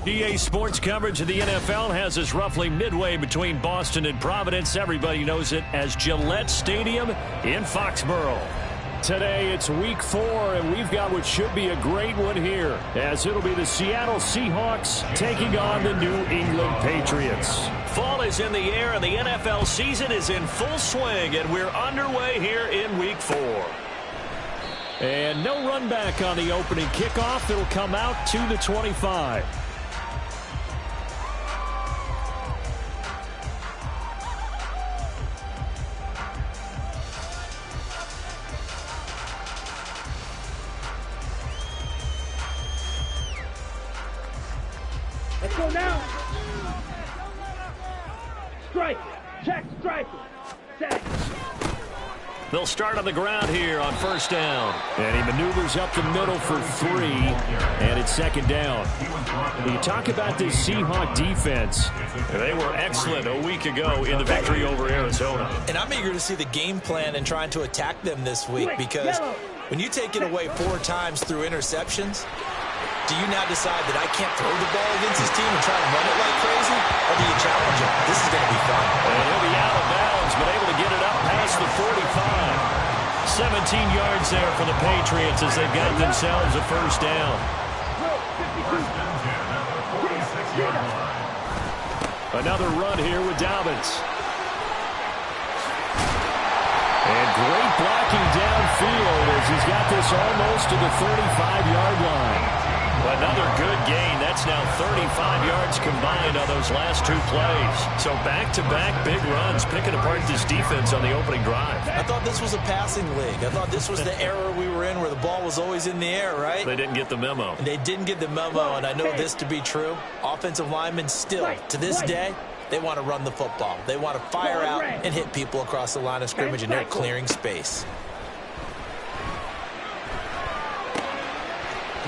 EA Sports coverage of the NFL has us roughly midway between Boston and Providence. Everybody knows it as Gillette Stadium in Foxborough. Today it's week 4, and we've got what should be a great one here, as it'll be the Seattle Seahawks taking on the New England Patriots. Fall is in the air, and the NFL season is in full swing, and we're underway here in week 4. And no run back on the opening kickoff. It'll come out to the 25. Let's go now. Strike. Check. Strike. Set. They'll start on the ground here on first down. And he maneuvers up the middle for 3, and it's second down. You talk about this Seahawk defense. They were excellent a week ago in the victory over Arizona. And I'm eager to see the game plan and trying to attack them this week, because when you take it away 4 times through interceptions, do you now decide that I can't throw the ball against this team and try to run it like crazy? Or do you challenge him? This is going to be fun. And he'll be out of bounds, but able to get it up past the 45. 17 yards there for the Patriots as they've got themselves a first down. Another run here with Dobbins. And great blocking downfield as he's got this almost to the 35-yard line. Another good gain. That's now 35 yards combined on those last 2 plays. So back-to-back big runs, picking apart this defense on the opening drive. I thought this was a passing league. I thought this was the era we were in where the ball was always in the air, right? They didn't get the memo. And they didn't get the memo, and I know this to be true. Offensive linemen still, to this day, they want to run the football. They want to fire out and hit people across the line of scrimmage, and they're clearing space.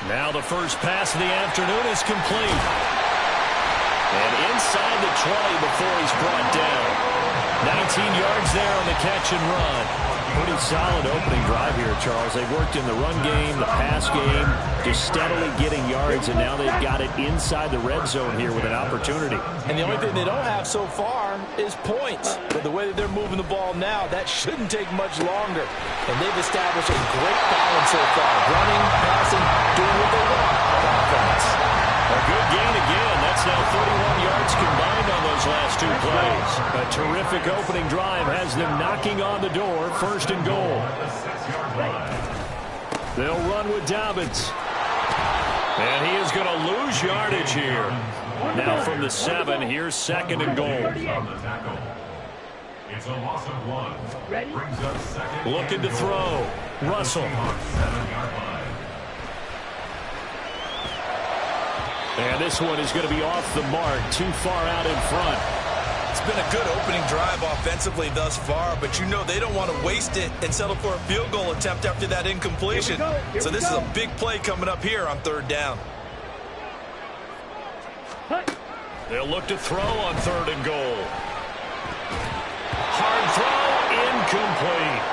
Now the first pass of the afternoon is complete. And inside the 20 before he's brought down. 19 yards there on the catch and run. Pretty solid opening drive here, Charles. They've worked in the run game, the pass game, just steadily getting yards, and now they've got it inside the red zone here with an opportunity. And the only thing they don't have so far is points. But the way that they're moving the ball now, that shouldn't take much longer. And they've established a great balance so far. Running, passing, doing what they want on offense. A good gain again. That's now 31 yards combined on those last 2 plays. A terrific opening drive has them knocking on the door, first and goal. They'll run with Dobbins. And he is going to lose yardage here. Now from the 7, here's second and goal. It's a loss of 1. Looking to throw. Russell. And this one is going to be off the mark, too far out in front. It's been a good opening drive offensively thus far, but you know they don't want to waste it and settle for a field goal attempt after that incompletion. So this is a big play coming up here on 3rd down. They'll look to throw on 3rd and goal. Hard throw, incomplete.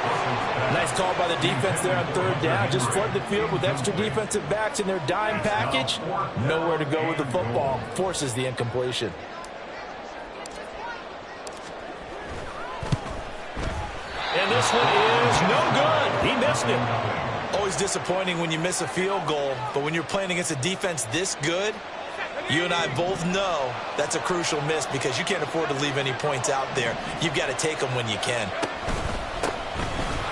Nice call by the defense there on 3rd down. Just flood the field with extra defensive backs in their dime package. Nowhere to go with the football. Forces the incompletion. And this one is no good. He missed it. Always disappointing when you miss a field goal, but when you're playing against a defense this good, you and I both know that's a crucial miss because you can't afford to leave any points out there. You've got to take them when you can.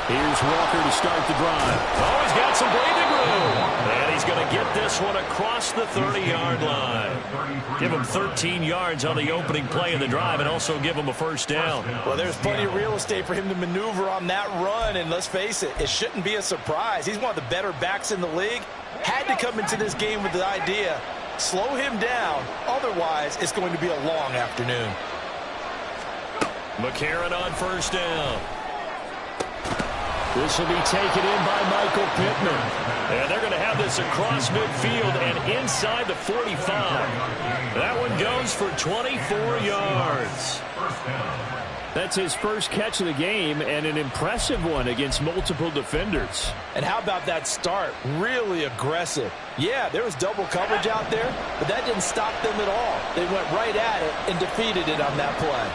Here's Walker to start the drive. Oh, he's got some breathing room. And he's going to get this one across the 30-yard line. Give him 13 yards on the opening play of the drive and also give him a first down. Well, there's plenty of real estate for him to maneuver on that run, and let's face it, it shouldn't be a surprise. He's one of the better backs in the league. Had to come into this game with the idea, slow him down, otherwise it's going to be a long afternoon. McCarron on first down. This will be taken in by Michael Pittman. And they're going to have this across midfield and inside the 45. That one goes for 24 yards. That's his first catch of the game, and an impressive one against multiple defenders. And how about that start? Really aggressive. Yeah, there was double coverage out there, but that didn't stop them at all. They went right at it and defeated it on that play.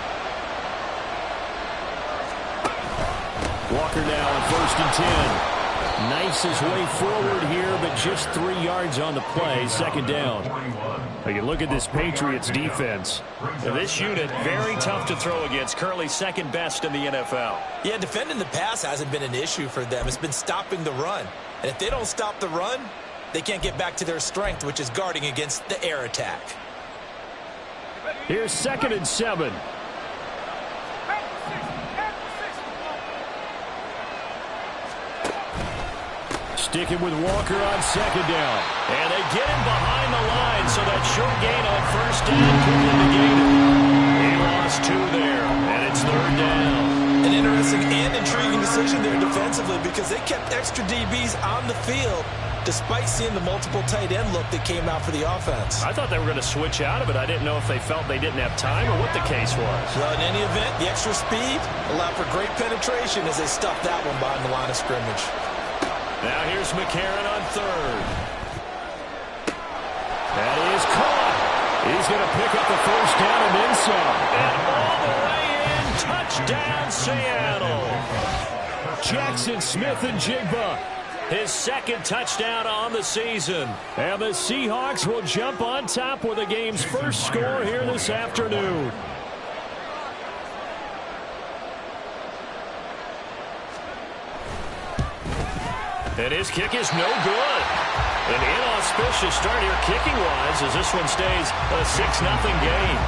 Walker now on 1st and 10. Knifes his way forward here, but just 3 yards on the play. 2nd down. You can look at this Patriots defense. This unit, very tough to throw against. Currently 2nd best in the NFL. Yeah, defending the pass hasn't been an issue for them. It's been stopping the run. And if they don't stop the run, they can't get back to their strength, which is guarding against the air attack. Here's 2nd and 7. Sticking with Walker on 2nd down. And they get him behind the line, so that short gain on 1st down could be negated. He lost 2 there, and it's 3rd down. An interesting and intriguing decision there defensively because they kept extra DBs on the field despite seeing the multiple tight end look that came out for the offense. I thought they were going to switch out of it. I didn't know if they felt they didn't have time or what the case was. Well, in any event, the extra speed allowed for great penetration as they stuffed that one behind the line of scrimmage. Now here's McCarron on 3rd. That is caught. He's going to pick up the 1st down and then some. And all the way in, touchdown Seattle. Jackson Smith-Njigba, his 2nd touchdown on the season. And the Seahawks will jump on top with the game's first score here this afternoon. And his kick is no good. An inauspicious start here kicking-wise as this one stays a 6-0 game.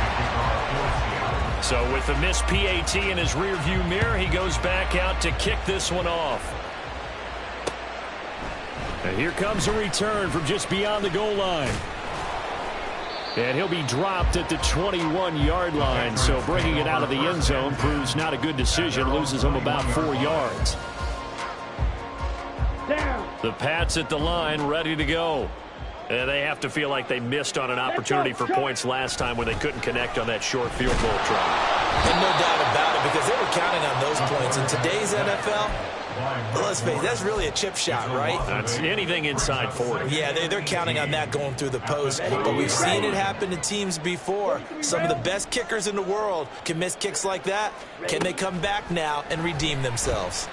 So with the missed PAT in his rearview mirror, he goes back out to kick this one off. And here comes a return from just beyond the goal line. And he'll be dropped at the 21-yard line. So bringing it out of the end zone proves not a good decision. Loses him about 4 yards. The Pats at the line, ready to go. And they have to feel like they missed on an opportunity for points last time when they couldn't connect on that short field goal try. And no doubt about it, because they were counting on those points. In today's NFL, let's face it, that's really a chip shot, right? That's anything inside 40. Yeah, they're counting on that going through the post. But we've seen it happen to teams before. Some of the best kickers in the world can miss kicks like that. Can they come back now and redeem themselves?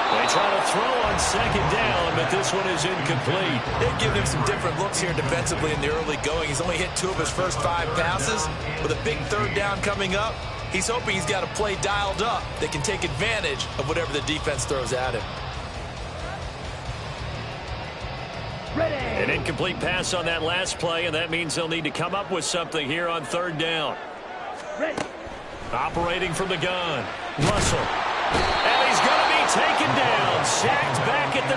They try to throw on 2nd down, but this one is incomplete. They've given him some different looks here defensively in the early going. He's only hit 2 of his first 5 passes. With a big 3rd down coming up, he's hoping he's got a play dialed up that can take advantage of whatever the defense throws at him. An incomplete pass on that last play, and that means they'll need to come up with something here on 3rd down. Operating from the gun, Russell. And he's going to be taken down, sacked back at the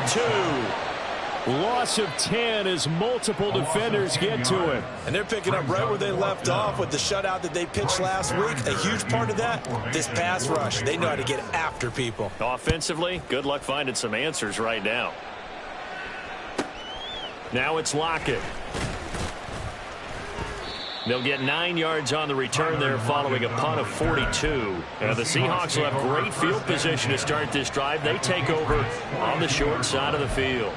2. Loss of 10 as multiple defenders get to him. And they're picking up right where they left off with the shutout that they pitched last week. A huge part of that, this pass rush. They know how to get after people. Offensively, good luck finding some answers right now. Now it's Lockett. They'll get 9 yards on the return there following a punt of 42. And the Seahawks will have great field position to start this drive. They take over on the short side of the field.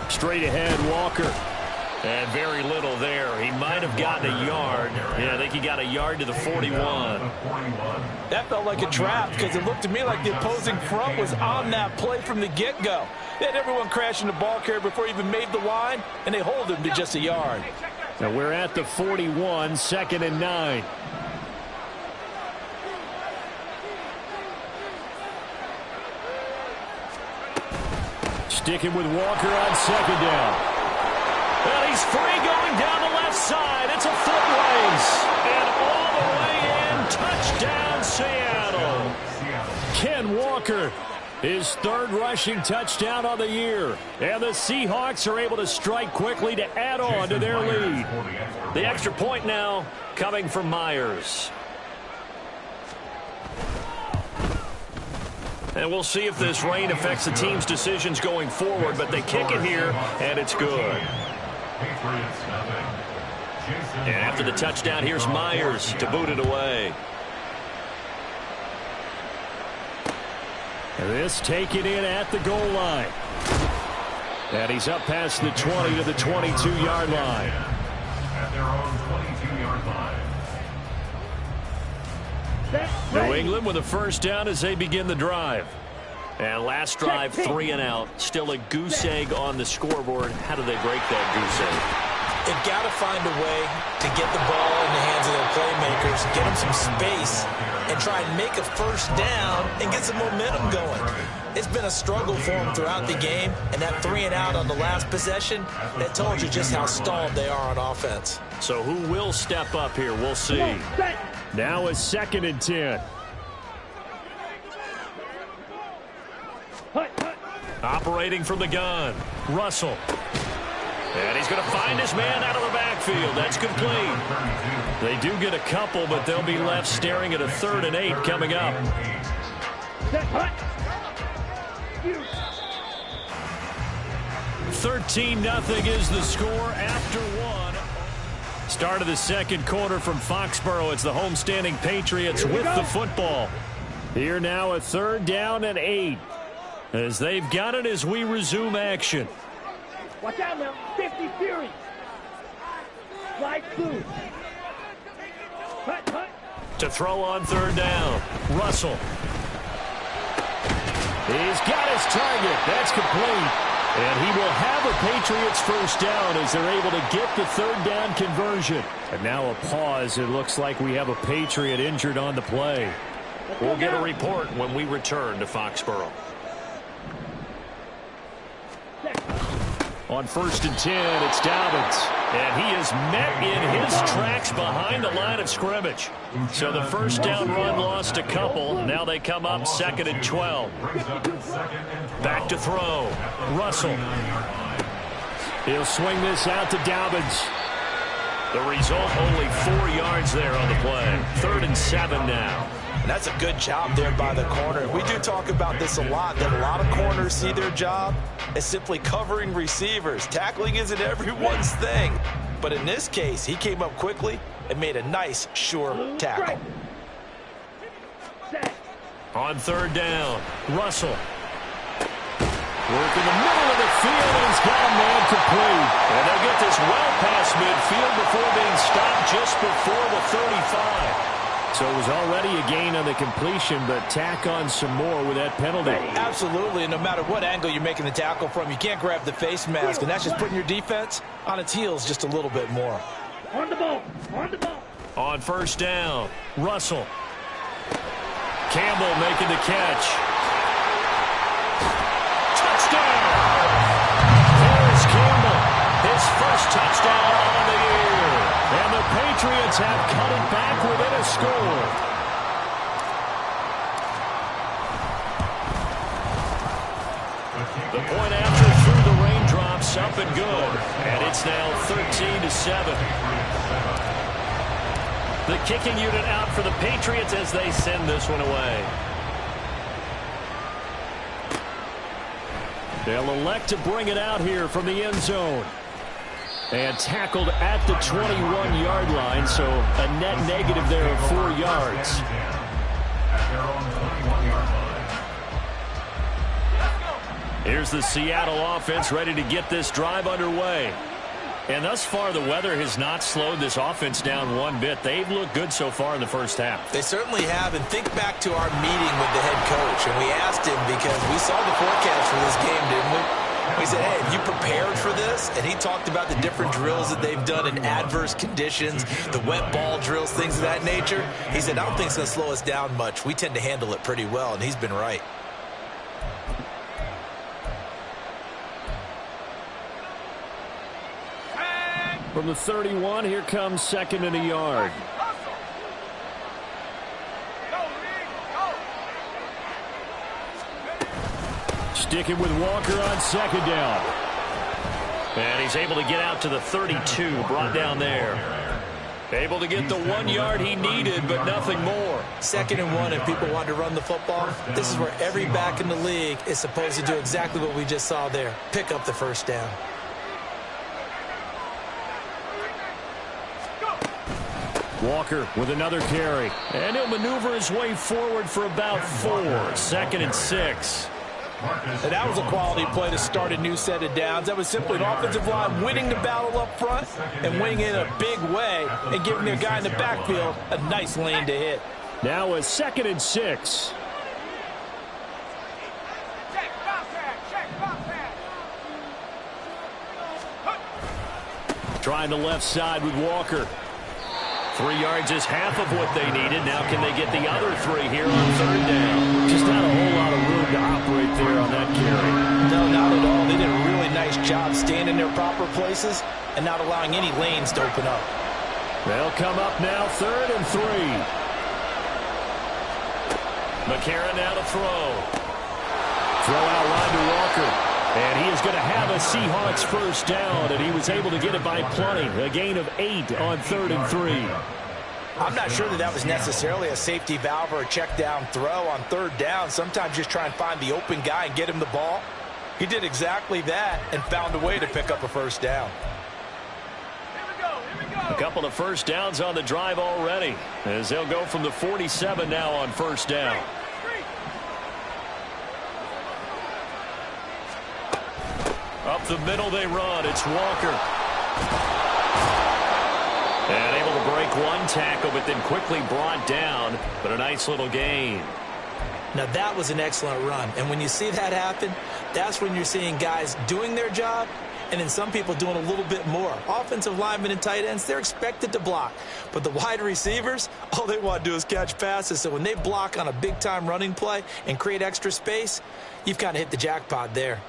Straight ahead, Walker. And very little there. He might have gotten a yard. Yeah, I think he got a yard to the 41. That felt like a trap because it looked to me like the opposing front was on that play from the get-go. They had everyone crashing the ball carrier before he even made the line, and they hold him to just a yard. Now we're at the 41, 2nd and 9. Sticking with Walker on 2nd down. Well, he's free going down the left side. It's a foot race. And all the way in, touchdown Seattle. Ken Walker, his 3rd rushing touchdown on the year. And the Seahawks are able to strike quickly to add on to their lead. The extra point now coming from Myers. And we'll see if this rain affects the team's decisions going forward, but they kick it here, and it's good. And after the touchdown, here's Myers to boot it away. And this taken in at the goal line. And he's up past the 20 to the 22-yard line. At their own 22-yard line. New England with a first down as they begin the drive. And last drive, 3 and out. Still a goose egg on the scoreboard. How do they break that goose egg? They've got to find a way to get the ball in the hands of their playmakers, get them some space, and try and make a first down and get some momentum going. It's been a struggle for them throughout the game, and that 3 and out on the last possession, that told you just how stalled they are on offense. So who will step up here? We'll see. Now a 2nd and 10. Operating from the gun, Russell. And he's going to find his man out of the backfield. That's complete. They do get a couple, but they'll be left staring at a 3rd and 8 coming up. 13-0 is the score after 1. Start of the second quarter from Foxborough. It's the homestanding Patriots with the football. Here now a 3rd down and 8. As they've got it as we resume action. Watch out now, 50 Fury. Slide through. To throw on 3rd down. Russell. He's got his target. That's complete. And he will have a Patriots first down as they're able to get the 3rd down conversion. And now a pause. It looks like we have a Patriot injured on the play. We'll get a report when we return to Foxborough. On 1st and 10, it's Dobbins. And he is met in his tracks behind the line of scrimmage. So the first down run lost a couple. Now they come up 2nd and 12. Back to throw. Russell. He'll swing this out to Dobbins. The result, only 4 yards there on the play. 3rd and 7 now. And that's a good job there by the corner. We do talk about this a lot, that a lot of corners see their job as simply covering receivers. Tackling isn't everyone's thing. But in this case, he came up quickly and made a nice, sure tackle. On 3rd down, Russell. Work in the middle of the field, and he's got a man complete. And they'll get this well past midfield before being stopped just before the 35. So it was already a gain on the completion, but tack on some more with that penalty. Absolutely, and no matter what angle you're making the tackle from, you can't grab the face mask, and that's just putting your defense on its heels just a little bit more. On the ball, on the ball. On 1st down, Russell. Campbell making the catch. Touchdown! There's Campbell, his first touchdown on the year. And the Patriots have cut it back within a score. The point after through the raindrops, up and good. And it's now 13-7. The kicking unit out for the Patriots as they send this one away. They'll elect to bring it out here from the end zone. And tackled at the 21-yard line, so a net negative there of 4 yards. Here's the Seattle offense ready to get this drive underway. And thus far, the weather has not slowed this offense down one bit. They've looked good so far in the first half. They certainly have, and think back to our meeting with the head coach, and we asked him because we saw the forecast for this game, didn't we? We said, hey, have you prepared for this? And he talked about the different drills that they've done in adverse conditions, the wet ball drills, things of that nature. He said, I don't think it's going to slow us down much. We tend to handle it pretty well, and he's been right. From the 31, here comes 2nd and a yard. Sticking with Walker on 2nd down. And he's able to get out to the 32, brought down there. Able to get the 1 yard he needed, but nothing more. 2nd and 1 and people want to run the football. This is where every back in the league is supposed to do exactly what we just saw there. Pick up the first down. Walker with another carry. And he'll maneuver his way forward for about 4. 2nd and 6. And that was a quality play to start a new set of downs. That was simply an offensive line winning the battle up front and winning it in a big way and giving their guy in the backfield a nice lane to hit. Now a 2nd and 6. Trying the left side with Walker. 3 yards is half of what they needed. Now can they get the other 3 here on 3rd down? Just not a whole lot of room to operate there on that carry. No, not at all. They did a really nice job staying in their proper places and not allowing any lanes to open up. They'll come up now 3rd and 3. McCarron now to throw. Throw out line to Walker. And he is going to have a Seahawks first down, and he was able to get it by plenty. A gain of 8 on 3rd and 3. I'm not sure that was necessarily a safety valve or a check down throw on 3rd down. Sometimes just try and find the open guy and get him the ball. He did exactly that and found a way to pick up a first down. A couple of first downs on the drive already, as they'll go from the 47 now on first down. Up the middle they run. It's Walker. And able to break one tackle, but then quickly brought down. But a nice little gain. Now that was an excellent run. And when you see that happen, that's when you're seeing guys doing their job and then some people doing a little bit more. Offensive linemen and tight ends, they're expected to block. But the wide receivers, all they want to do is catch passes. So when they block on a big-time running play and create extra space, you've kind of hit the jackpot there.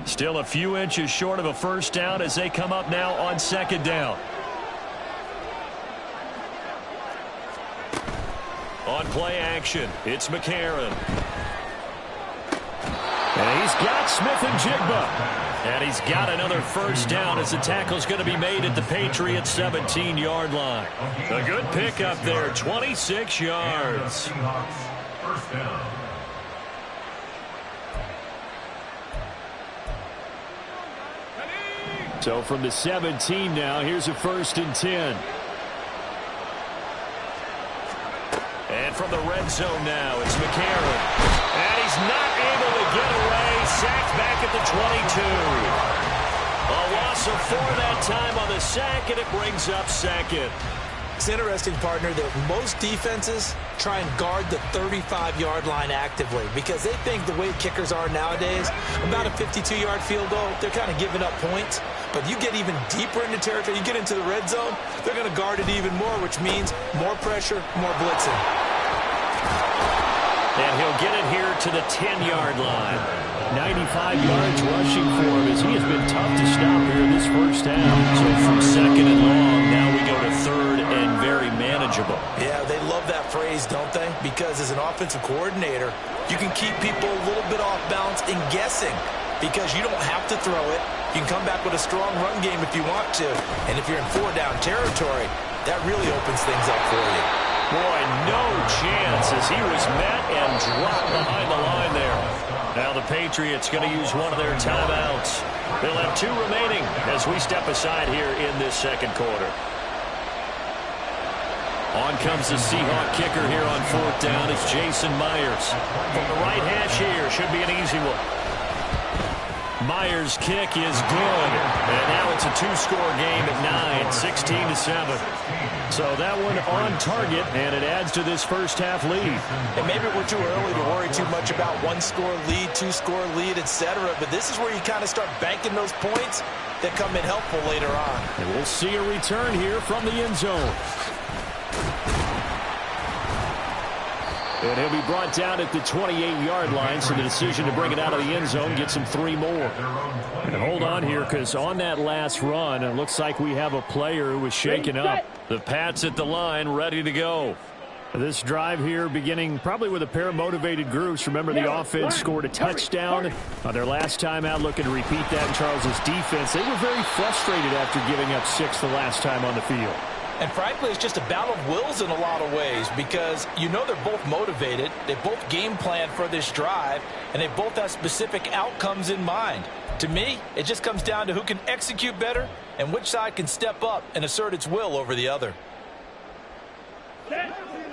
Still a few inches short of a first down as they come up now on 2nd down. On play action, it's McCarron. And he's got Smith-Njigba. And he's got another first down as the tackle's going to be made at the Patriots' 17-yard line. A good pickup there, 26 yards. First down. So from the 17 now, here's a 1st and 10. And from the red zone now, it's McCarron. And he's not able to get away. Sacked back at the 22. A loss of 4 that time on the sack, and it brings up 2nd. It's interesting, partner, that most defenses try and guard the 35-yard line actively because they think the way kickers are nowadays, about a 52-yard field goal, they're kind of giving up points. But you get even deeper into territory, you get into the red zone, they're going to guard it even more, which means more pressure, more blitzing. And he'll get it here to the 10-yard line. 95 yards rushing for him as he has been tough to stop here this first half. So from 2nd and long, now we go to 3rd and very manageable. Yeah, they love that phrase, don't they? Because as an offensive coordinator, you can keep people a little bit off balance and guessing because you don't have to throw it. You can come back with a strong run game if you want to. And if you're in 4-down territory, that really opens things up for you. Boy, no chance as he was met and dropped behind the line there. Now the Patriots going to use one of their timeouts. They'll have 2 remaining as we step aside here in this 2nd quarter. On comes the Seahawk kicker here on 4th down. It's Jason Myers. From the right hash here, should be an easy one. Myers' kick is good. And now it's a 2-score game at 9, 16-7. So that one on target, and it adds to this first half lead. And maybe we're too early to worry too much about 1-score lead, 2-score lead, etc. But this is where you kind of start banking those points that come in helpful later on. And we'll see a return here from the end zone. And he'll be brought down at the 28-yard line, so the decision to bring it out of the end zone gets him 3 more. And hold on here, because on that last run, it looks like we have a player who was shaken up. The Pats at the line, ready to go. This drive here beginning probably with a pair of motivated groups. Remember, the offense scored a touchdown on their last time out, looking to repeat that in Charles's defense. They were very frustrated after giving up 6 the last time on the field. And frankly, it's just a battle of wills in a lot of ways because you know they're both motivated. They both game plan for this drive, and they both have specific outcomes in mind. To me, it just comes down to who can execute better and which side can step up and assert its will over the other.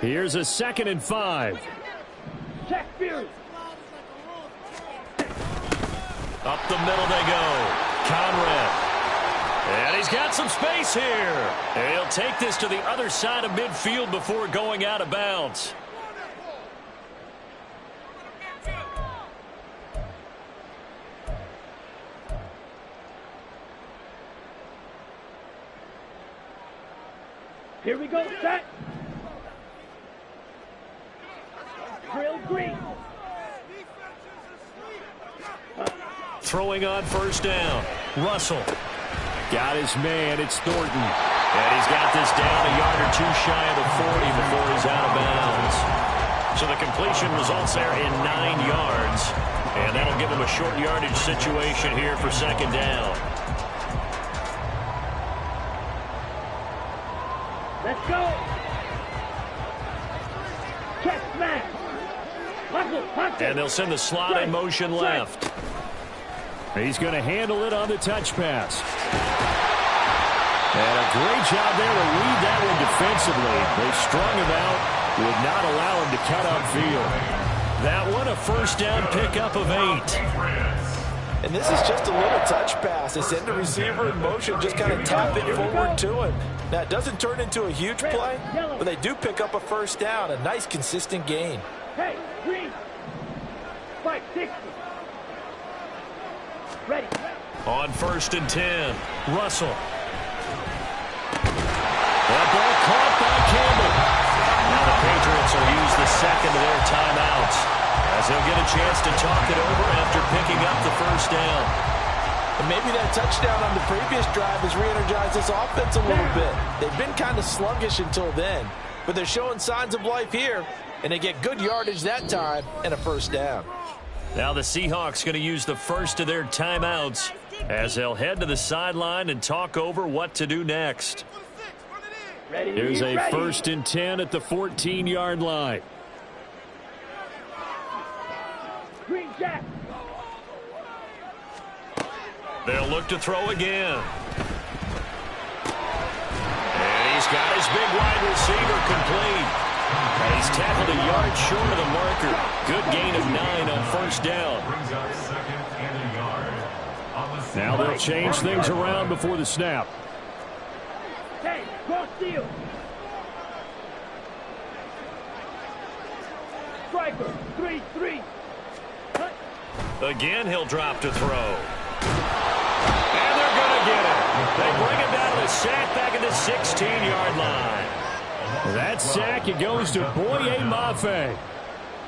Here's a 2nd and 5. Check Fury. Up the middle they go. Conrad. And he's got some space here. And he'll take this to the other side of midfield before going out of bounds. Here we go, set. Drill green. Throwing on 1st down. Russell. Got his man. It's Thornton. And he's got this down a yard or 2 shy of the 40 before he's out of bounds. So the completion results there in 9 yards. And that'll give him a short yardage situation here for 2nd down. Let's go. Check smash. And they'll send the slot in motion left. He's going to handle it on the touch pass. And a great job there to read that one defensively. They strung him out, would not allow him to cut upfield. That one a 1st down pickup of 8. And this is just a little touch pass. They send the receiver in motion, just kind of tap it forward to him. Now, it doesn't turn into a huge play, but they do pick up a 1st down, a nice, consistent gain. Hey, green. 560. Ready. On 1st and 10, Russell. That ball caught by Campbell. Now the Patriots will use the 2nd of their timeouts as they'll get a chance to talk it over after picking up the 1st down. And maybe that touchdown on the previous drive has re-energized this offense a little bit. They've been kind of sluggish until then, but they're showing signs of life here, and they get good yardage that time and a 1st down. Now the Seahawks going to use the 1st of their timeouts as they'll head to the sideline and talk over what to do next. Here's a 1st and 10 at the 14-yard line. Green Jack. They'll look to throw again. And he's got his big wide receiver complete. And he's tackled a yard short of the marker. Good gain of 9 on 1st down. Now they'll change things around before the snap. Hey, cross field. Striker, 3-3. Again, he'll drop to throw. And they're going to get it. They bring him down to a sack back at the 16-yard line. That sack, it goes to Boye Mafe.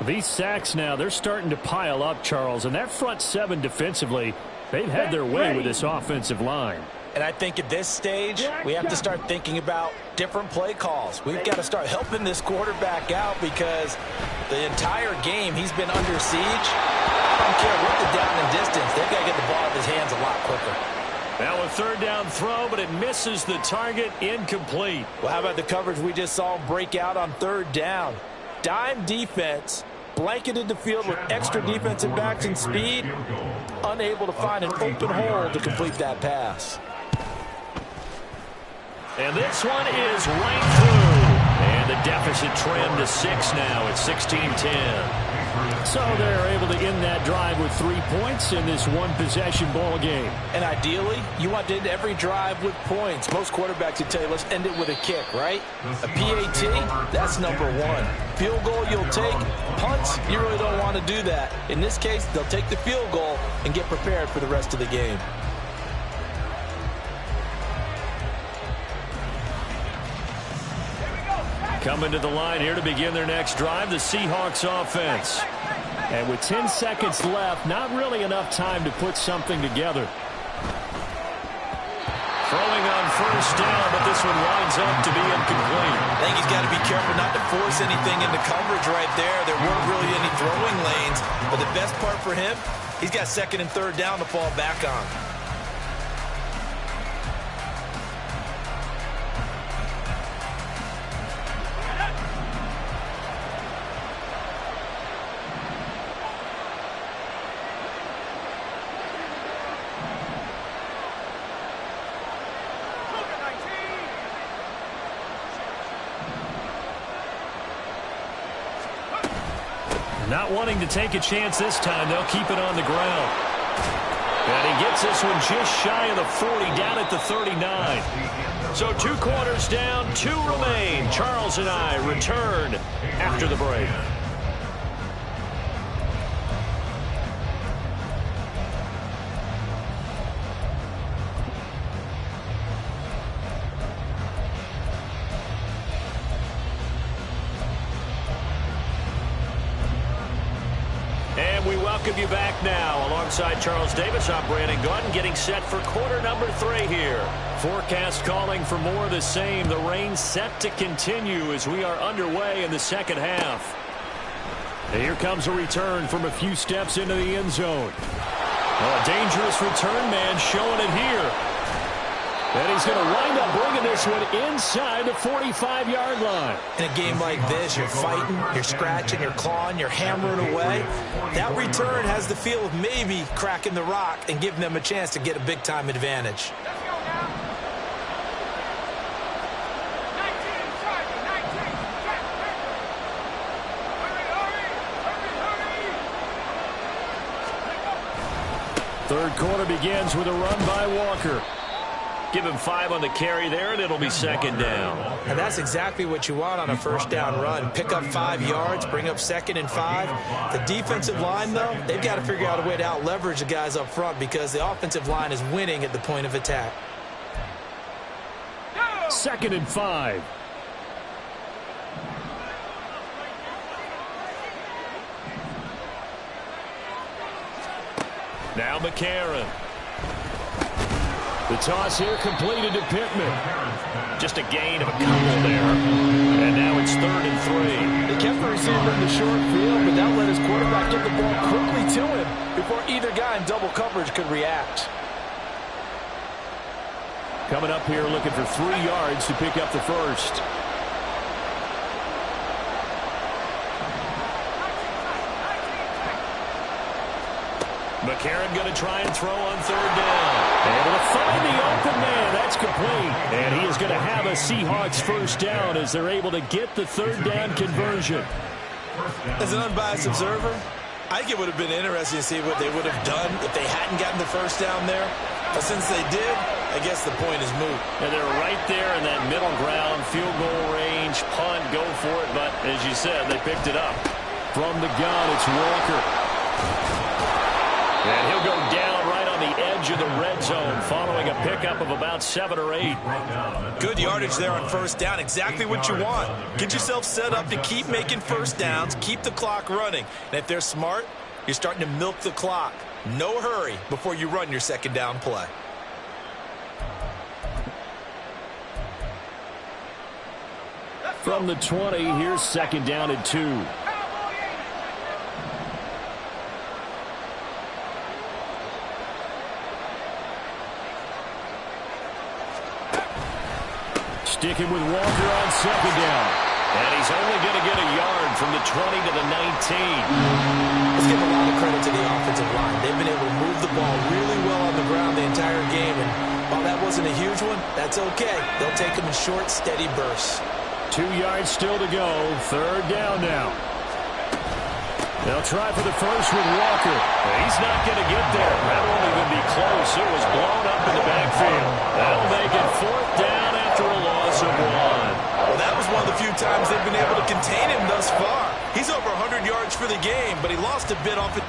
These sacks now, they're starting to pile up, Charles. And that front 7 defensively, they've had their way with this offensive line. And I think at this stage, we have to start thinking about different play calls. We've got to start helping this quarterback out because the entire game he's been under siege. I don't care what the down and distance. They've got to get the ball in his hands a lot quicker. Now a 3rd down throw, but it misses the target, incomplete. Well, how about the coverage we just saw break out on 3rd down? Dime defense, blanketed the field with extra defensive backs and speed, unable to find an open hole to complete that pass. And this one is right through. And the deficit trimmed to 6 now at 16-10. So they're able to end that drive with 3 points in this one-possession ball game. And ideally, you want to end every drive with points. Most quarterbacks would tell you, let's end it with a kick, right? A PAT, that's number 1. Field goal you'll take. Punts, you really don't want to do that. In this case, they'll take the field goal and get prepared for the rest of the game. Coming to the line here to begin their next drive, the Seahawks offense. And with 10 seconds left, not really enough time to put something together. Throwing on first down, but this one winds up to be incomplete. I think he's got to be careful not to force anything into coverage right there. There weren't really any throwing lanes, but the best part for him, he's got second and third down to fall back on. Not wanting to take a chance this time, they'll keep it on the ground. And he gets this one just shy of the 40, down at the 39. So 2 quarters down, 2 remain. Charles and I return after the break. We welcome you back now. Alongside Charles Davis, I'm Brandon Gordon, getting set for quarter number 3 here. Forecast calling for more of the same. The rain set to continue as we are underway in the second half. And here comes a return from a few steps into the end zone. Oh, a dangerous return man showing it here. And he's going to wind up bringing this one inside the 45-yard line. In a game like this, you're fighting, you're scratching, you're clawing, you're hammering away. That return has the feel of maybe cracking the rock and giving them a chance to get a big-time advantage. Third quarter begins with a run by Walker. Give him 5 on the carry there, and it'll be second down. And that's exactly what you want on a first down run. Pick up 5 yards, bring up second and 5. The defensive line, though, they've got to figure out a way to out-leverage the guys up front because the offensive line is winning at the point of attack. Second and 5. Now McCarron. The toss here completed to Pittman. Just a gain of a couple there. And now it's 3rd and 3. They kept the receiver in the short field, but that let his quarterback get the ball quickly to him before either guy in double coverage could react. Coming up here looking for 3 yards to pick up the first. McCarron going to try and throw on 3rd down. Able to find the open man. That's complete. And he is going to have a Seahawks first down as they're able to get the 3rd down conversion. As an unbiased observer, I think it would have been interesting to see what they would have done if they hadn't gotten the first down there. But since they did, I guess the point is moot. And they're right there in that middle ground, field goal range, punt, go for it. But as you said, they picked it up. From the gun, it's Walker. And he'll go down right on the edge of the red zone following a pickup of about 7 or 8. Good yardage there on first down. Exactly what you want. Get yourself set up to keep making first downs, keep the clock running. And if they're smart, you're starting to milk the clock. No hurry before you run your second down play. From the 20, here's second down and 2. Sticking with Walker on second down. And he's only going to get a yard from the 20 to the 19. Let's give a lot of credit to the offensive line. They've been able to move the ball really well on the ground the entire game. And while that wasn't a huge one, that's okay. They'll take them in short, steady bursts. 2 yards still to go. 3rd down now. They'll try for the first with Walker. He's not going to get there. That won't even be close. It was blown up in the backfield. That'll make it 4th down after a loss of 1. Well, that was one of the few times they've been able to contain him thus far. He's over 100 yards for the game, but he lost a bit off it.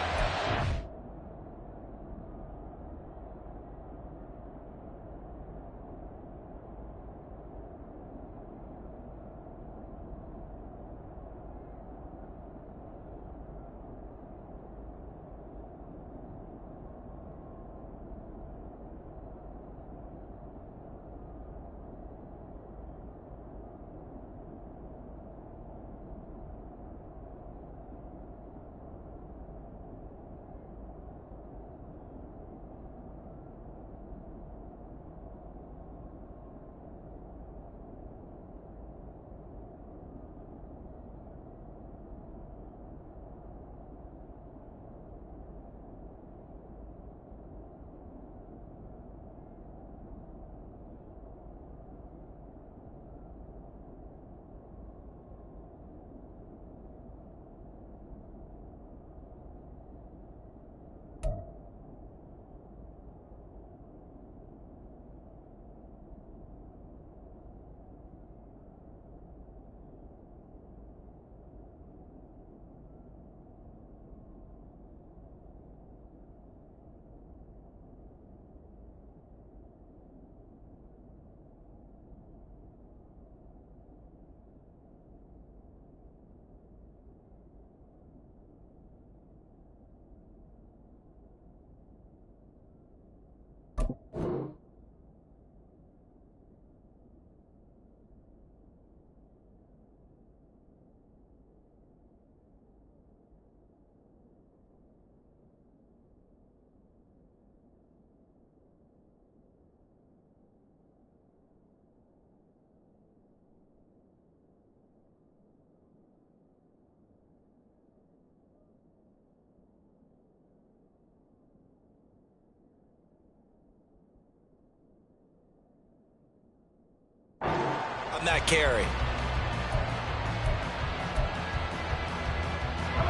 that carry.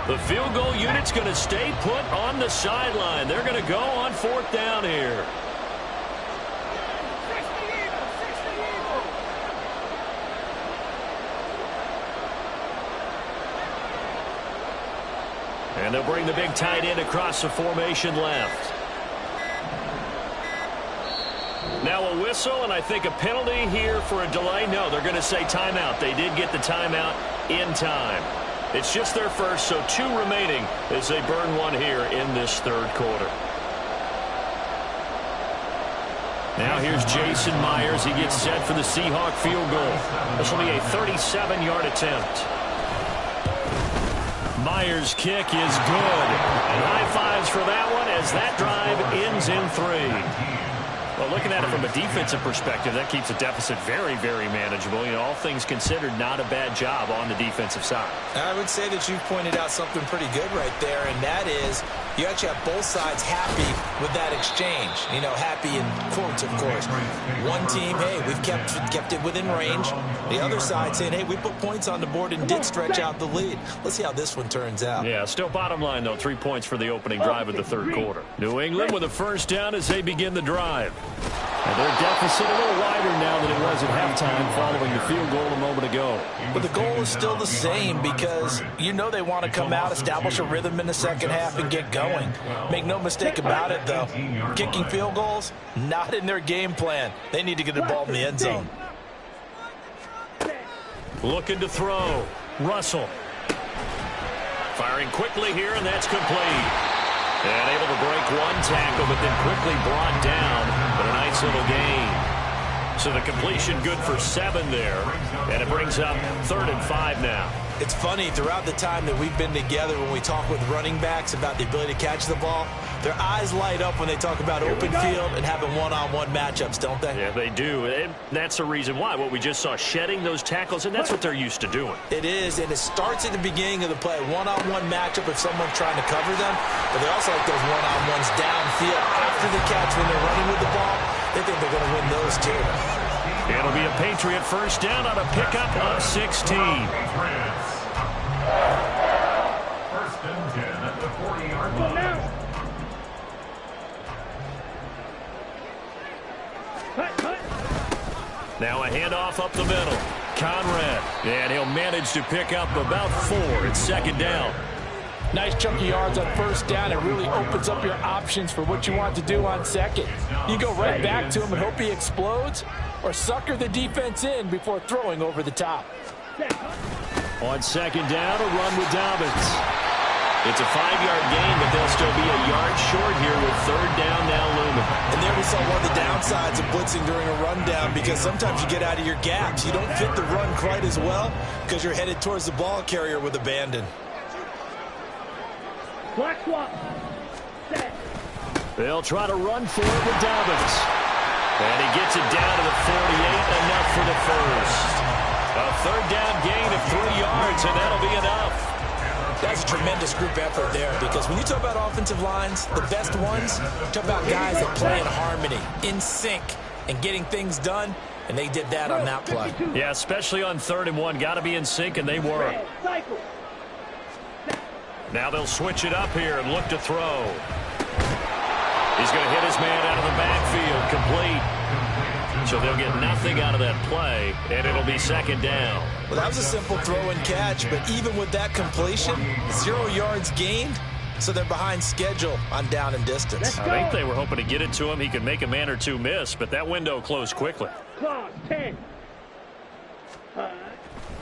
The field goal unit's going to stay put on the sideline. They're going to go on 4th down here. And they'll bring the big tight end across the formation left. Now a whistle, and I think a penalty here for a delay. No, they're going to say timeout. They did get the timeout in time. It's just their first, so 2 remaining as they burn one here in this 3rd quarter. Now here's Jason Myers. He gets set for the Seahawk field goal. This will be a 37-yard attempt. Myers' kick is good. And high fives for that one as that drive ends in 3. Well, looking at it from a defensive perspective, that keeps the deficit very, very manageable. You know, all things considered, not a bad job on the defensive side. I would say that you've pointed out something pretty good right there, and that is you actually have both sides happy with that exchange. You know, happy in quotes, of course. One team, hey, we've kept it within range. The other side saying, hey, we put points on the board and did stretch out the lead. Let's see how this one turns out. Yeah, still bottom line, though, 3 points for the opening drive of the 3rd quarter. New England with a first down as they begin the drive. And their deficit a little wider now than it was at halftime following the field goal a moment ago. But the goal is still the same because you know they want to come out, establish a rhythm in the second half, and get going. Make no mistake about it, though. Kicking field goals, not in their game plan. They need to get the ball in the end zone. Looking to throw. Russell. Firing quickly here, and that's complete. And able to break one tackle, but then quickly brought down. But a nice little gain. So the completion good for 7 there. And it brings up 3rd and 5 now. It's funny, throughout the time that we've been together, when we talk with running backs about the ability to catch the ball, their eyes light up when they talk about open field and having one-on-one matchups, don't they? Yeah, they do. And that's the reason why. What we just saw, shedding those tackles, and that's what they're used to doing. It is, and it starts at the beginning of the play. One-on-one matchup if someone's trying to cover them, but they also like those one-on-ones downfield after the catch when they're running with the ball. They think they're going to win those too. It'll be a Patriot first down on a pickup of 16. First and 10 at the 40-yard line. Now a handoff up the middle. Conrad. And he'll manage to pick up about 4. It's 2nd down. Nice chunk of yards on first down. It really opens up your options for what you want to do on 2nd. You go right back to him and hope he explodes, or sucker the defense in before throwing over the top. On 2nd down, a run with Dobbins. It's a 5-yard gain, but they'll still be a yard short here with 3rd down now looming. And there we saw one of the downsides of blitzing during a rundown, because sometimes you get out of your gaps. You don't fit the run quite as well because you're headed towards the ball carrier with abandon. Black swap. Set. They'll try to run for it with Dobbins. And he gets it down to the 48, enough for the first. A 3rd down gain of 3 yards, and that'll be enough. That's a tremendous group effort there, because when you talk about offensive lines, the best ones, talk about guys that play in harmony, in sync, and getting things done, and they did that on that play. Yeah, especially on 3rd and 1. Got to be in sync, and they were. Now they'll switch it up here and look to throw. He's going to hit his man out of the backfield, complete. So they'll get nothing out of that play, and it'll be 2nd down. Well, that was a simple throw and catch, but even with that completion, 0 yards gained, so they're behind schedule on down and distance. I think they were hoping to get it to him. He could make a man or 2 miss, but that window closed quickly. Clock 10.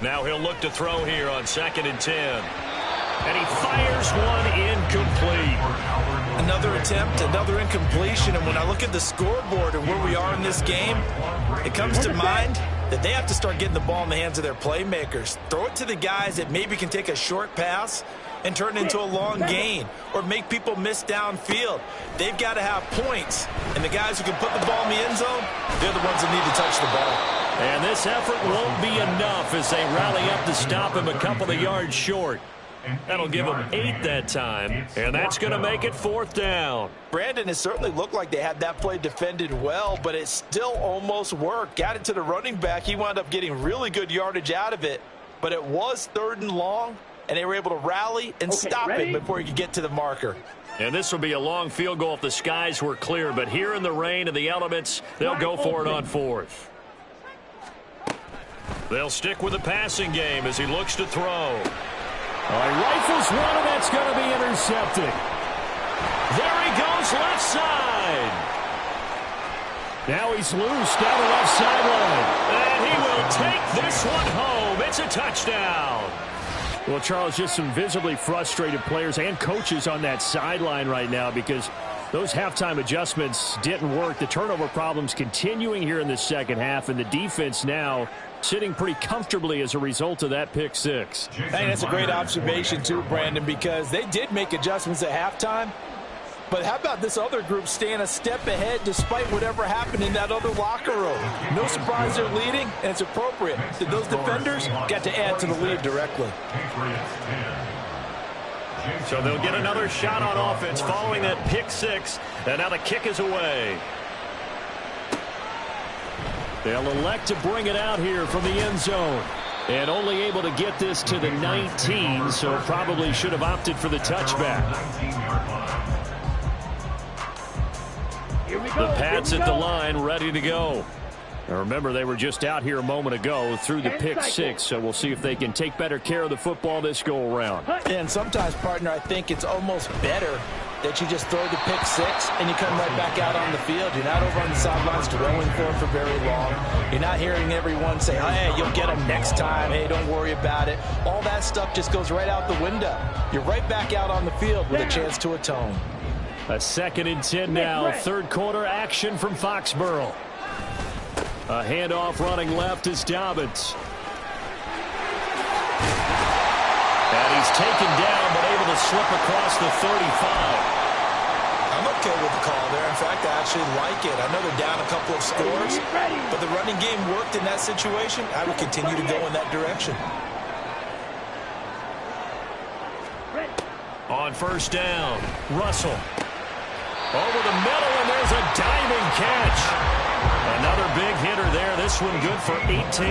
Now he'll look to throw here on 2nd and 10. And he fires one incomplete. Another attempt, another incompletion, and when I look at the scoreboard and where we are in this game, it comes to mind that they have to start getting the ball in the hands of their playmakers. Throw it to the guys that maybe can take a short pass and turn it into a long gain, or make people miss downfield. They've got to have points, and the guys who can put the ball in the end zone, they're the ones that need to touch the ball. And this effort won't be enough as they rally up to stop him a couple of yards short. That'll give them 8 that time, and that's going to make it 4th down. Brandon, it certainly looked like they had that play defended well, but it still almost worked. Got it to the running back. He wound up getting really good yardage out of it, but it was 3rd and long, and they were able to rally and stop it before he could get to the marker. And this will be a long field goal if the skies were clear, but here in the rain and the elements, they'll go for it on 4th. They'll stick with the passing game as he looks to throw. He rifles one, and that's going to be intercepted. There he goes, left side. Now he's loose down the left sideline. And he will take this one home. It's a touchdown. Well, Charles, just some visibly frustrated players and coaches on that sideline right now because those halftime adjustments didn't work. The turnover problems continuing here in the second half, and the defense now sitting pretty comfortably as a result of that pick six. I think that's a great observation too, Brandon, because they did make adjustments at halftime. But how about this other group staying a step ahead despite whatever happened in that other locker room? No surprise they're leading, and it's appropriate that those defenders got to add to the lead directly. So they'll get another shot on offense following that pick six, and now the kick is away. They'll elect to bring it out here from the end zone. And only able to get this to the 19, so probably should have opted for the touchback. The Pats at the line, ready to go. Now remember, they were just out here a moment ago through the pick six, so we'll see if they can take better care of the football this go-around. And sometimes, partner, I think it's almost better that you just throw the pick six and you come right back out on the field. You're not over on the sidelines dwelling for very long. You're not hearing everyone say, hey, you'll get them next time. Hey, don't worry about it. All that stuff just goes right out the window. You're right back out on the field with a chance to atone. A 2nd and 10 now. Third quarter action from Foxborough. A handoff running left is Dobbins. And he's taken down but able to slip across the 35. I'm okay with the call there. In fact, I actually like it. I know they're down a couple of scores, but the running game worked in that situation. I will continue to go in that direction. On first down, Russell. Over the middle, and there's a diving catch. Another big hitter there. This one good for 18.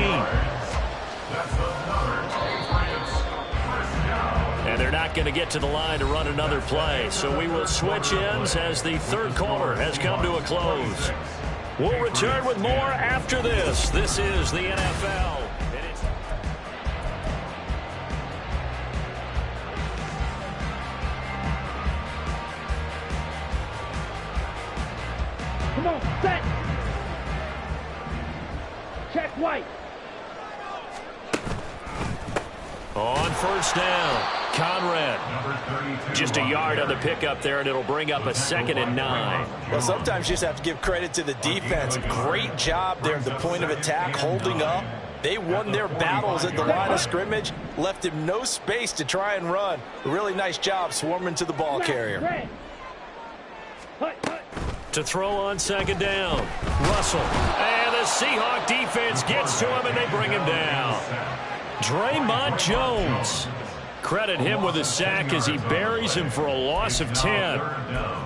And they're not going to get to the line to run another play. So we will switch ends as the third quarter has come to a close. We'll return with more after this. This is the NFL. Come on, set. Check White. On first down, Conrad. Just a yard on the pickup there, and it'll bring up a 2nd and 9. Well, sometimes you just have to give credit to the defense. Great job there at the point of attack, holding up. They won their battles at the line of scrimmage, left him no space to try and run. A really nice job swarming to the ball carrier. To throw on 2nd down, Russell. And the Seahawk defense gets to him, and they bring him down. Draymond Jones. Credit him with a sack as he buries him for a loss of 10.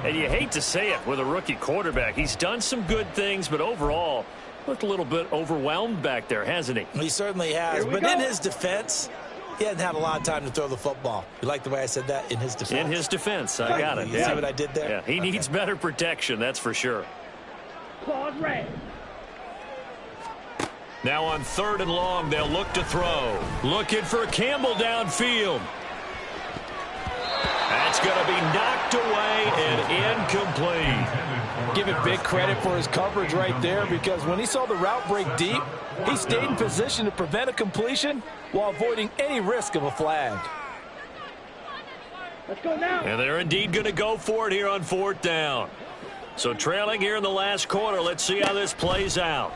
And you hate to say it with a rookie quarterback. He's done some good things, but overall, looked a little bit overwhelmed back there, hasn't he? He certainly has. But in his defense, he hasn't had a lot of time to throw the football. You like the way I said that? In his defense? In his defense. I got it. You see what I did there? Yeah, he needs better protection, that's for sure. Claude Ray. Now on 3rd and long, they'll look to throw. Looking for Campbell downfield. That's going to be knocked away and incomplete. Give it big credit for his coverage right there, because when he saw the route break deep, he stayed in position to prevent a completion while avoiding any risk of a flag. Let's go now. And they're indeed going to go for it here on 4th down. So trailing here in the last quarter, let's see how this plays out.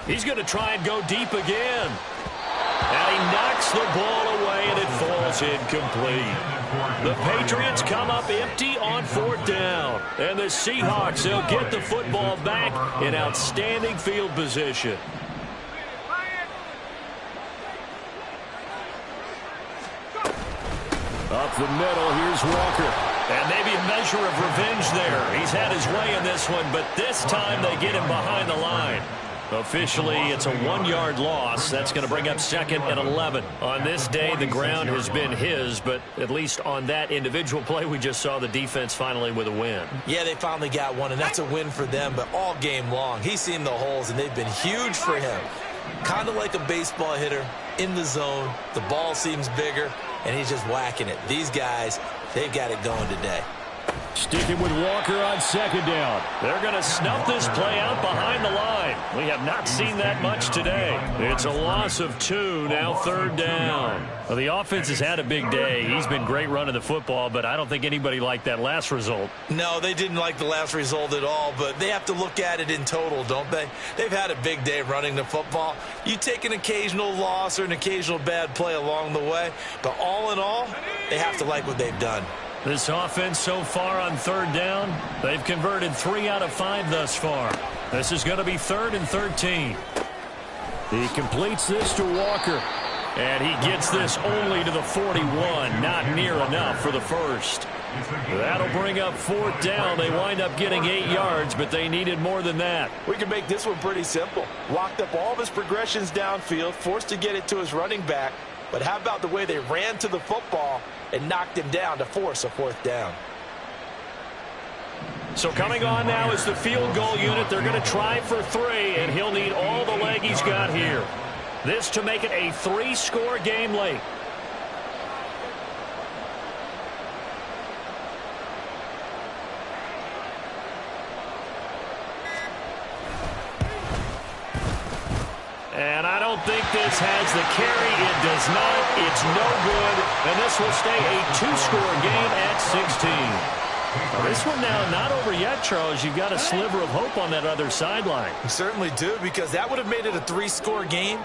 He's going to try and go deep again. And he knocks the ball away, and it falls incomplete. The Patriots come up empty on 4th down. And the Seahawks, they'll get the football back in outstanding field position. Up the middle, here's Walker. And maybe a measure of revenge there. He's had his way in this one, but this time they get him behind the line. Officially, it's a 1-yard loss. That's going to bring up 2nd and 11. On this day, the ground has been his, but at least on that individual play, we just saw the defense finally with a win. Yeah, they finally got one, and that's a win for them, but all game long, he's seen the holes, and they've been huge for him. Kind of like a baseball hitter in the zone. The ball seems bigger, and he's just whacking it. These guys, they've got it going today. Sticking with Walker on 2nd down. They're going to snuff this play out behind the line. We have not seen that much today. It's a loss of 2, now 3rd down. Well, the offense has had a big day. He's been great running the football, but I don't think anybody liked that last result. No, they didn't like the last result at all, but they have to look at it in total, don't they? They've had a big day running the football. You take an occasional loss or an occasional bad play along the way, but all in all, they have to like what they've done. This offense so far on 3rd down, they've converted 3 out of 5 thus far. This is going to be 3rd and 13. He completes this to Walker. And he gets this only to the 41. Not near enough for the first. That'll bring up 4th down. They wind up getting 8 yards, but they needed more than that. We can make this one pretty simple. Locked up all of his progressions downfield, forced to get it to his running back. But how about the way they ran to the football and knocked him down to force a 4th down? So coming on now is the field goal unit. They're going to try for 3, and he'll need all the leg he's got here. This to make it a 3-score game late. And I don't think this has the carry. It does not. It's no good. And this will stay a 2-score game at 16. Well, this one now not over yet, Charles. You've got a sliver of hope on that other sideline. You certainly do, because that would have made it a 3-score game,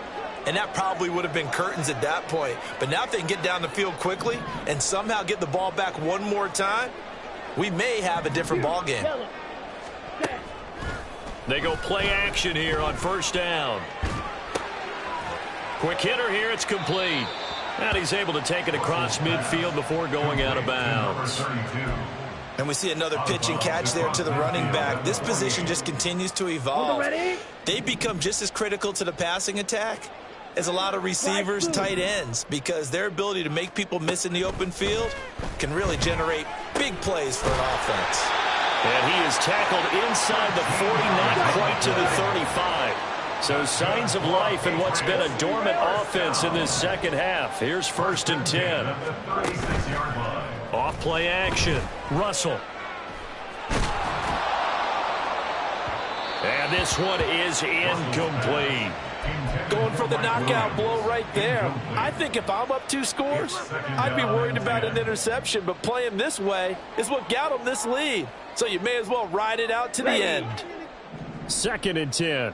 and that probably would have been curtains at that point. But now if they can get down the field quickly and somehow get the ball back one more time, we may have a different ball game. They go play action here on 1st down. Quick hitter here, it's complete. And he's able to take it across midfield before going out of bounds. And we see another pitch and catch there to the running back. This position just continues to evolve. They become just as critical to the passing attack as a lot of receivers, tight ends, because their ability to make people miss in the open field can really generate big plays for an offense. And he is tackled inside the 40, not quite to the 35. So signs of life in what's been a dormant offense in this second half. Here's 1st and 10. Off play action. Russell. And this one is incomplete. Going for the knockout blow right there. I think if I'm up 2 scores, I'd be worried about an interception, but playing this way is what got them this lead. So you may as well ride it out to the end. 2nd and 10.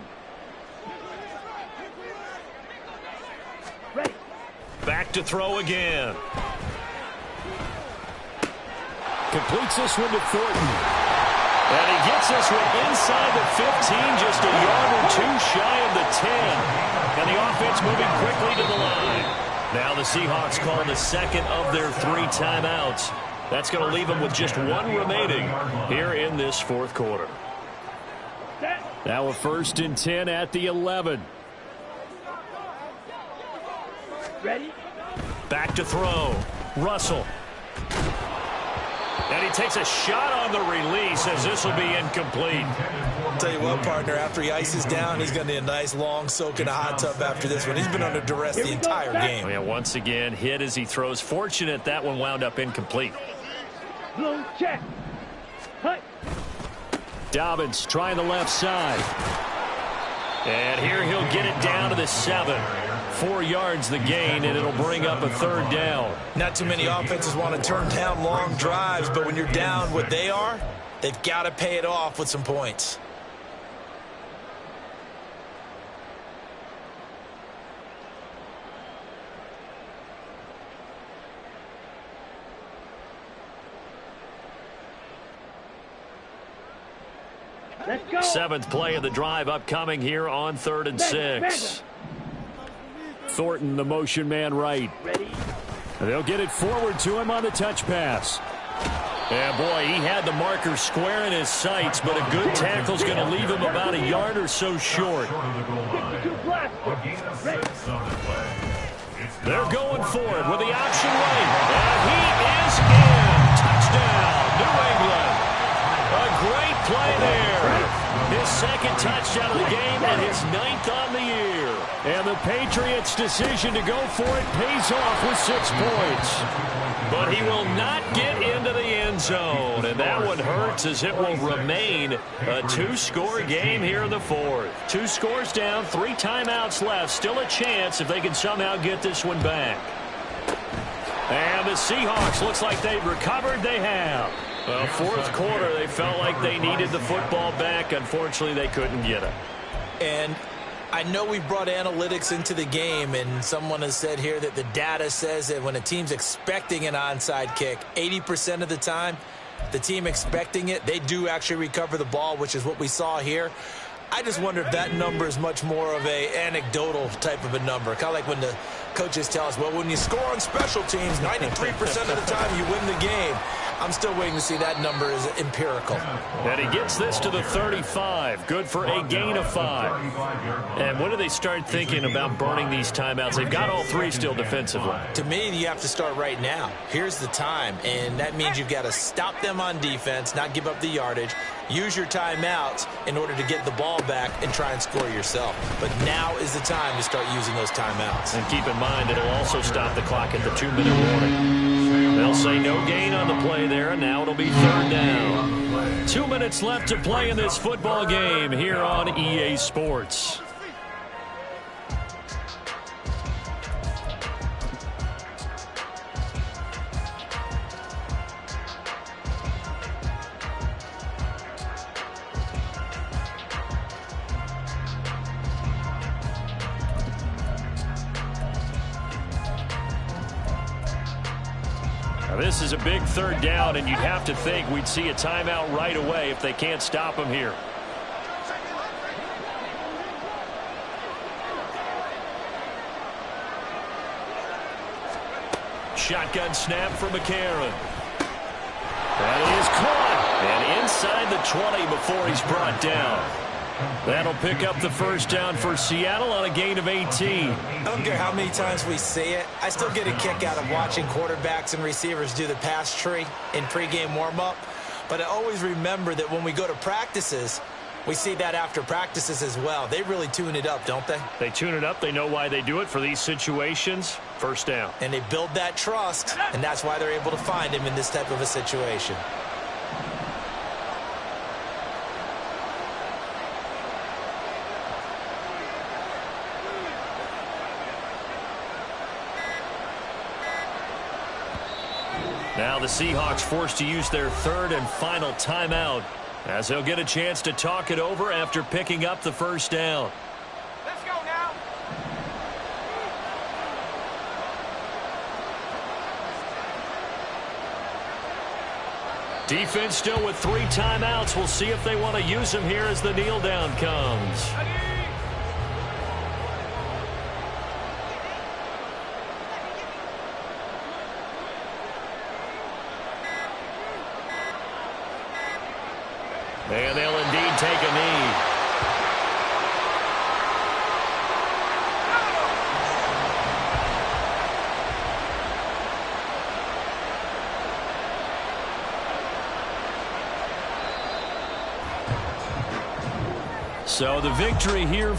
Back to throw again. Completes this one to Thornton. And he gets this one inside the 15, just a yard or 2 shy of the 10. And the offense moving quickly to the line. Now the Seahawks call the 2nd of their 3 timeouts. That's going to leave them with just 1 remaining here in this 4th quarter. Now a 1st and 10 at the 11. Ready? Back to throw. Russell. And he takes a shot on the release as this will be incomplete. I'll tell you what, partner, after he ices down, he's going to need a nice long soak in a hot tub after this one. He's been under duress the entire game. Yeah, once again, hit as he throws. Fortunate that one wound up incomplete. Blue check. Hut. Dobbins trying the left side. And here he'll get it down to the 7. 4 yards the gain, and it'll bring up a 3rd down. Not too many offenses want to turn down long drives, but when you're down what they are, they've got to pay it off with some points. Let's go. 7th play of the drive upcoming here on 3rd and 6. Thornton, the motion man right. Ready? They'll get it forward to him on the touch pass. Yeah, boy, he had the marker square in his sights, but a good tackle's going to leave him about a yard or so short. They're going for it with the option right. And he is in. Touchdown, New England. A great play there. His second touchdown of the game and his 9th on the year. And the Patriots' decision to go for it pays off with 6 points. But he will not get into the end zone. And that one hurts as it will remain a 2-score game here in the 4th. 2 scores down, 3 timeouts left. Still a chance if they can somehow get this one back. And the Seahawks, looks like they've recovered. They have. Well, 4th quarter, they felt like they needed the football back. Unfortunately, they couldn't get it. And I know we brought analytics into the game, and someone has said here that the data says that when a team's expecting an onside kick, 80% of the time, the team expecting it, they do actually recover the ball, which is what we saw here. I just wonder if that number is much more of a anecdotal type of a number. Kind of like when the coaches tell us, well, when you score on special teams, 93% of the time you win the game. I'm still waiting to see that number is empirical. And he gets this to the 35. Good for a gain of 5. And when do they start thinking about burning these timeouts? They've got all 3 still defensively. To me, you have to start right now. Here's the time, and that means you've got to stop them on defense, not give up the yardage, use your timeouts in order to get the ball back and try and score yourself. But now is the time to start using those timeouts. And keep in mind, it'll also stop the clock at the 2-minute warning. They'll say no gain on the play there, and now it'll be 3rd down. 2 minutes left to play in this football game here on EA Sports. This is a big 3rd down, and you'd have to think we'd see a timeout right away if they can't stop him here. Shotgun snap for McCarron. That is caught. And inside the 20 before he's brought down. That'll pick up the 1st down for Seattle on a gain of 18. I don't care how many times we say it. I still get a kick out of watching quarterbacks and receivers do the pass tree in pregame warm-up. But I always remember that when we go to practices, we see that after practices as well. They really tune it up, don't they? They tune it up. They know why they do it for these situations. 1st down. And they build that trust, and that's why they're able to find him in this type of a situation. Now the Seahawks forced to use their 3rd and final timeout as they'll get a chance to talk it over after picking up the 1st down. Let's go now. Defense still with 3 timeouts. We'll see if they want to use them here as the kneel down comes. And they'll indeed take a knee. So the victory here